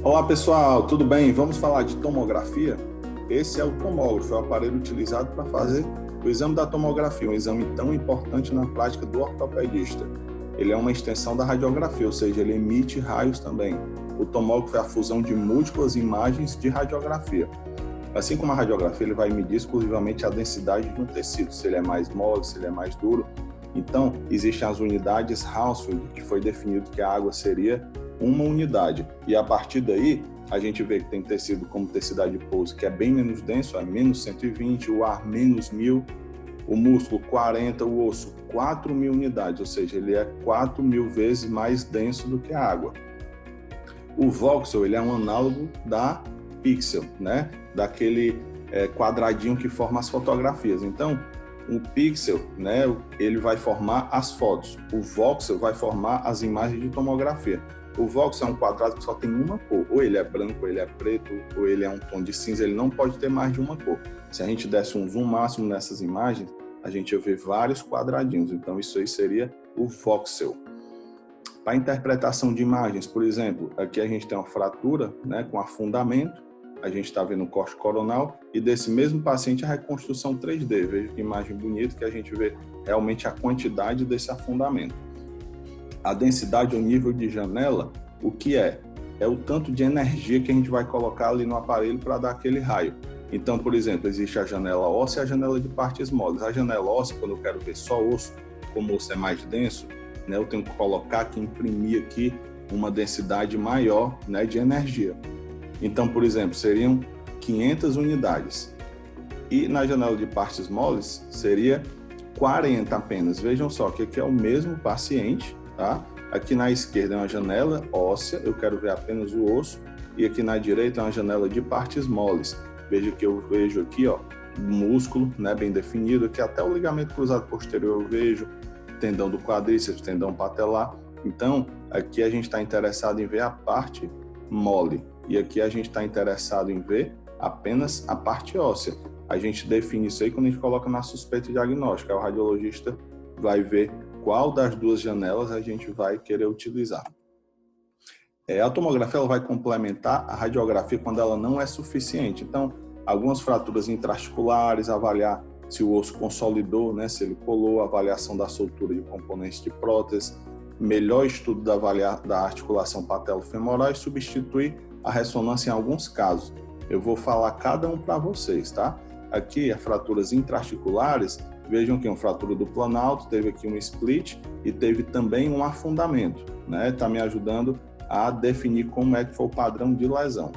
Olá pessoal, tudo bem? Vamos falar de tomografia? Esse é o tomógrafo, é o aparelho utilizado para fazer o exame da tomografia, um exame tão importante na prática do ortopedista. Ele é uma extensão da radiografia, ou seja, ele emite raios também. O tomógrafo é a fusão de múltiplas imagens de radiografia. Assim como a radiografia, ele vai medir exclusivamente a densidade de um tecido, se ele é mais mole, se ele é mais duro. Então, existem as unidades Hounsfield, que foi definido que a água seria uma unidade. E a partir daí, a gente vê que tem tecido como tecido adiposo, que é bem menos denso, é menos 120, o ar menos 1000, o músculo 40, o osso 4.000 unidades, ou seja, ele é 4.000 vezes mais denso do que a água. O voxel, ele é um análogo da pixel, né? Daquele quadradinho que forma as fotografias. Então, o pixel, né, ele vai formar as fotos. O voxel vai formar as imagens de tomografia. O voxel é um quadrado que só tem uma cor. Ou ele é branco, ou ele é preto, ou ele é um tom de cinza. Ele não pode ter mais de uma cor. Se a gente desse um zoom máximo nessas imagens, a gente ia ver vários quadradinhos. Então, isso aí seria o voxel. Para interpretação de imagens, por exemplo, aqui a gente tem uma fratura, né, com afundamento. A gente está vendo o corte coronal e desse mesmo paciente a reconstrução 3D. Veja que imagem bonita que a gente vê realmente a quantidade desse afundamento. A densidade ou nível de janela, o que é? É o tanto de energia que a gente vai colocar ali no aparelho para dar aquele raio. Então, por exemplo, existe a janela óssea e a janela de partes moles. A janela óssea, quando eu quero ver só osso, como o osso é mais denso, né, eu tenho que colocar aqui, imprimir aqui uma densidade maior, né, de energia. Então, por exemplo, seriam 500 unidades. E na janela de partes moles, seria 40 apenas. Vejam só que aqui é o mesmo paciente, tá? Aqui na esquerda é uma janela óssea, eu quero ver apenas o osso. E aqui na direita é uma janela de partes moles. Veja que eu vejo aqui, ó, o músculo, né, bem definido. Aqui até o ligamento cruzado posterior eu vejo, tendão do quadríceps, tendão patelar. Então, aqui a gente está interessado em ver a parte mole. E aqui a gente está interessado em ver apenas a parte óssea. A gente define isso aí quando a gente coloca na suspeita diagnóstica. O radiologista vai ver qual das duas janelas a gente vai querer utilizar. A tomografia ela vai complementar a radiografia quando ela não é suficiente. Então, algumas fraturas intraarticulares, avaliar se o osso consolidou, né, se ele colou, avaliação da soltura de componentes de prótese, melhor estudo da articulação patelofemoral e substituir a ressonância em alguns casos. Eu vou falar cada um para vocês, tá? Aqui, as fraturas intraarticulares, vejam que uma fratura do planalto, teve aqui um split e teve também um afundamento, né? Está me ajudando a definir como é que foi o padrão de lesão.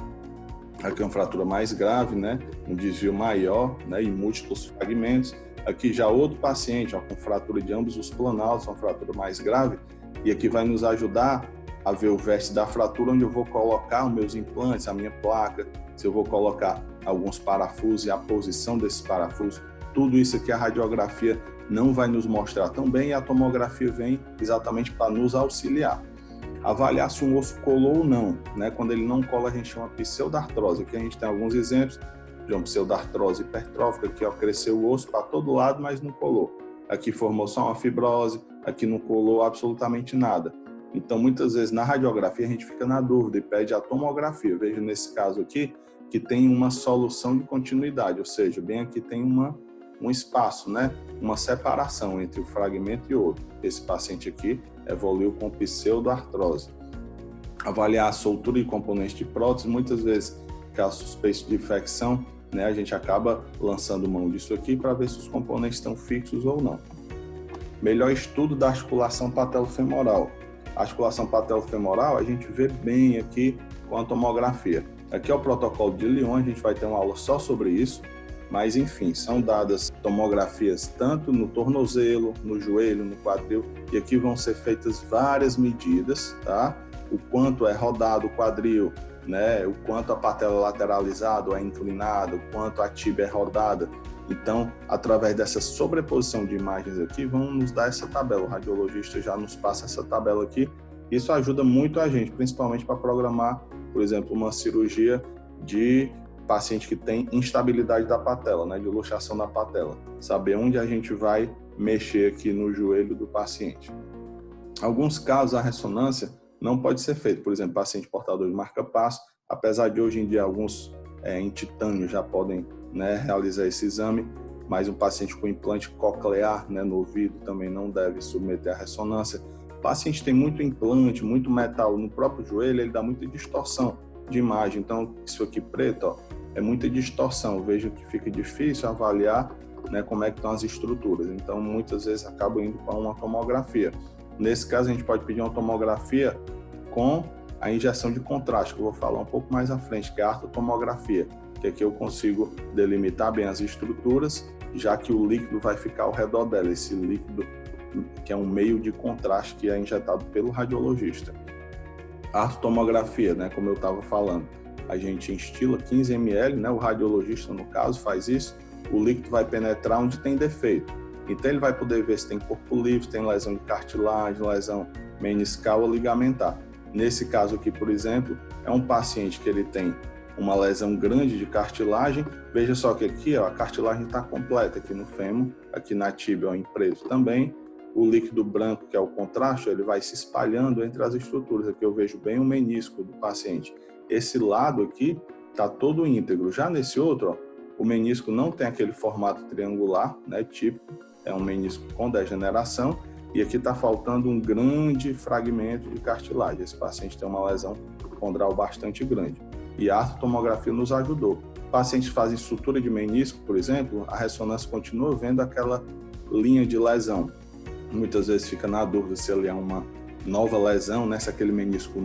Aqui é uma fratura mais grave, né? Um desvio maior, né? E múltiplos fragmentos. Aqui já outro paciente, ó, com fratura de ambos os planaltos, uma fratura mais grave, e aqui vai nos ajudar a ver o vértice da fratura, onde eu vou colocar os meus implantes, a minha placa, se eu vou colocar alguns parafusos e a posição desses parafusos. Tudo isso aqui a radiografia não vai nos mostrar tão bem e a tomografia vem exatamente para nos auxiliar. Avaliar se um osso colou ou não, né? Quando ele não cola, a gente chama pseudartrose. Aqui a gente tem alguns exemplos de uma pseudartrose hipertrófica, que ó, cresceu o osso para todo lado, mas não colou. Aqui formou só uma fibrose, aqui não colou absolutamente nada. Então, muitas vezes, na radiografia, a gente fica na dúvida e pede a tomografia. Veja nesse caso aqui, que tem uma solução de continuidade, ou seja, bem aqui tem um espaço, né? Uma separação entre o fragmento e o outro. Esse paciente aqui evoluiu com pseudoartrose. Avaliar a soltura de componentes de prótese, muitas vezes, caso suspeito de infecção, né, a gente acaba lançando mão disso aqui para ver se os componentes estão fixos ou não. Melhor estudo da articulação patelofemoral. A articulação patelofemoral a gente vê bem aqui com a tomografia. Aqui é o protocolo de Lyon, a gente vai ter uma aula só sobre isso, mas enfim, são dadas tomografias tanto no tornozelo, no joelho, no quadril, e aqui vão ser feitas várias medidas, tá? O quanto é rodado o quadril, né? O quanto a patela lateralizada ou é inclinada, o quanto a tíbia é rodada. Então, através dessa sobreposição de imagens aqui, vão nos dar essa tabela. O radiologista já nos passa essa tabela aqui. Isso ajuda muito a gente, principalmente para programar, por exemplo, uma cirurgia de paciente que tem instabilidade da patela, né, de luxação da patela. Saber onde a gente vai mexer aqui no joelho do paciente. Alguns casos, a ressonância não pode ser feita. Por exemplo, paciente portador de marca-passo, Apesar de hoje em dia alguns em titânio já podem, né, realizar esse exame, mas um paciente com implante coclear, né, no ouvido também não deve submeter à ressonância. O paciente tem muito implante, muito metal no próprio joelho, ele dá muita distorção de imagem. Então, isso aqui preto, ó, é muita distorção. Eu vejo que fica difícil avaliar, né, como é que estão as estruturas. Então, muitas vezes acaba indo para uma tomografia. Nesse caso, a gente pode pedir uma tomografia com a injeção de contraste, que eu vou falar um pouco mais à frente, que é a artotomografia, que aqui eu consigo delimitar bem as estruturas, já que o líquido vai ficar ao redor dela, esse líquido que é um meio de contraste que é injetado pelo radiologista. A artotomografia, né, como eu estava falando, a gente instila 15 ml, né, o radiologista, no caso, faz isso, o líquido vai penetrar onde tem defeito. Então, ele vai poder ver se tem corpo livre, se tem lesão de cartilagem, lesão meniscal ou ligamentar. Nesse caso aqui, por exemplo, é um paciente que ele tem uma lesão grande de cartilagem. Veja só que aqui, ó, a cartilagem está completa aqui no fêmur, aqui na tíbia, ó, em preto também. O líquido branco, que é o contraste, ele vai se espalhando entre as estruturas. Aqui eu vejo bem o menisco do paciente. Esse lado aqui está todo íntegro. Já nesse outro, ó, o menisco não tem aquele formato triangular, né, típico, é um menisco com degeneração, e aqui está faltando um grande fragmento de cartilagem. Esse paciente tem uma lesão condral bastante grande. E a artotomografia nos ajudou. Pacientes que fazem sutura de menisco, por exemplo, a ressonância continua vendo aquela linha de lesão. Muitas vezes fica na dúvida se ele é uma nova lesão, né? Se aquele menisco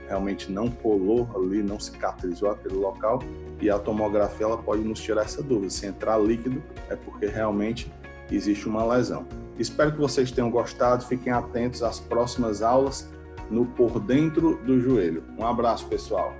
realmente não colou ali, não cicatrizou aquele local, e a tomografia ela pode nos tirar essa dúvida. Se entrar líquido, é porque realmente existe uma lesão. Espero que vocês tenham gostado, fiquem atentos às próximas aulas no Por Dentro do Joelho. Um abraço, pessoal!